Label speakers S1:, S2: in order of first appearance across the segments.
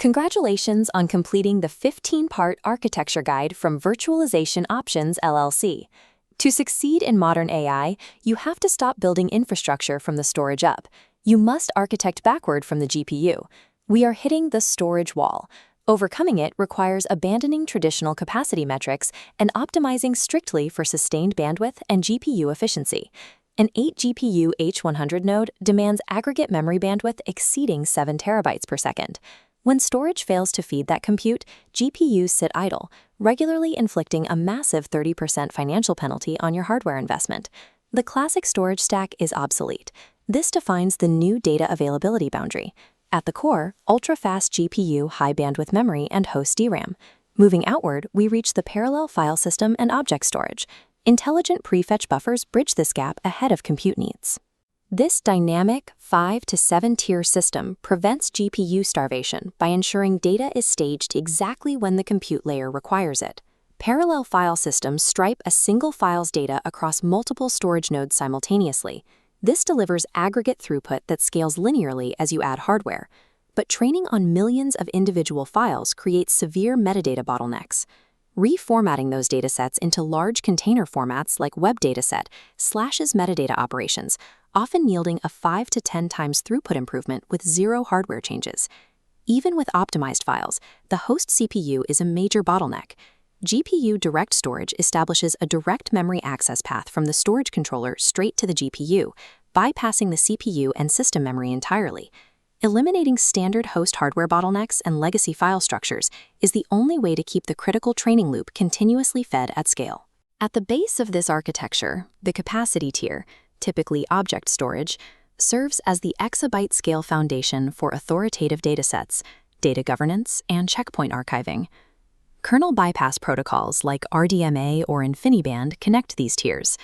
S1: Congratulations on completing the 15-part architecture guide from Virtualization Options LLC. To succeed in modern AI, you have to stop building infrastructure from the storage up. You must architect backward from the GPU. We are hitting the storage wall. Overcoming it requires abandoning traditional capacity metrics and optimizing strictly for sustained bandwidth and GPU efficiency. An 8-GPU H100 node demands aggregate memory bandwidth exceeding 7 terabytes per second. When storage fails to feed that compute, GPUs sit idle, regularly inflicting a massive 30% financial penalty on your hardware investment. The classic storage stack is obsolete. This defines the new data availability boundary. At the core, ultra-fast GPU, high-bandwidth memory, and host DRAM. Moving outward, we reach the parallel file system and object storage. Intelligent prefetch buffers bridge this gap ahead of compute needs. This dynamic 5 to 7 tier system prevents GPU starvation by ensuring data is staged exactly when the compute layer requires it. Parallel file systems stripe a single file's data across multiple storage nodes simultaneously. This delivers aggregate throughput that scales linearly as you add hardware. But training on millions of individual files creates severe metadata bottlenecks. Reformatting those datasets into large container formats like web dataset slashes metadata operations, often yielding a 5 to 10 times throughput improvement with zero hardware changes. Even with optimized files, the host CPU is a major bottleneck. GPUDirect Storage establishes a direct memory access path from the storage controller straight to the GPU, bypassing the CPU and system memory entirely. Eliminating standard host hardware bottlenecks and legacy file structures is the only way to keep the critical training loop continuously fed at scale. At the base of this architecture, the capacity tier, typically object storage, serves as the exabyte scale foundation for authoritative datasets, data governance, and checkpoint archiving. Kernel bypass protocols like RDMA or InfiniBand connect these tiers.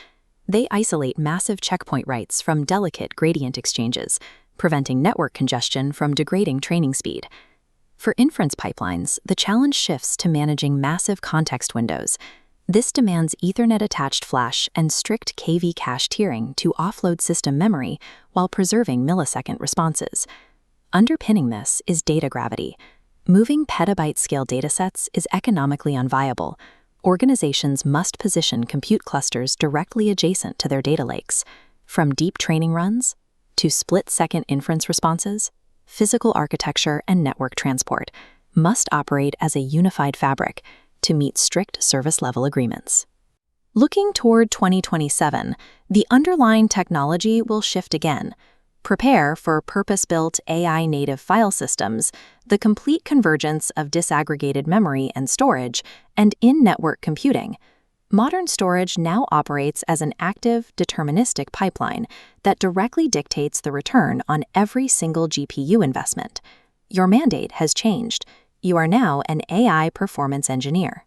S1: They isolate massive checkpoint writes from delicate gradient exchanges, preventing network congestion from degrading training speed. For inference pipelines, the challenge shifts to managing massive context windows. This demands Ethernet-attached flash and strict KV cache tiering to offload system memory while preserving millisecond responses. Underpinning this is data gravity. Moving petabyte-scale datasets is economically unviable. Organizations must position compute clusters directly adjacent to their data lakes. From deep training runs to split-second inference responses, physical architecture and network transport must operate as a unified fabric to meet strict service-level agreements. Looking toward 2027, the underlying technology will shift again. Prepare for purpose-built AI-native file systems, the complete convergence of disaggregated memory and storage, and in-network computing. Modern storage now operates as an active, deterministic pipeline that directly dictates the return on every single GPU investment. Your mandate has changed. You are now an AI performance engineer.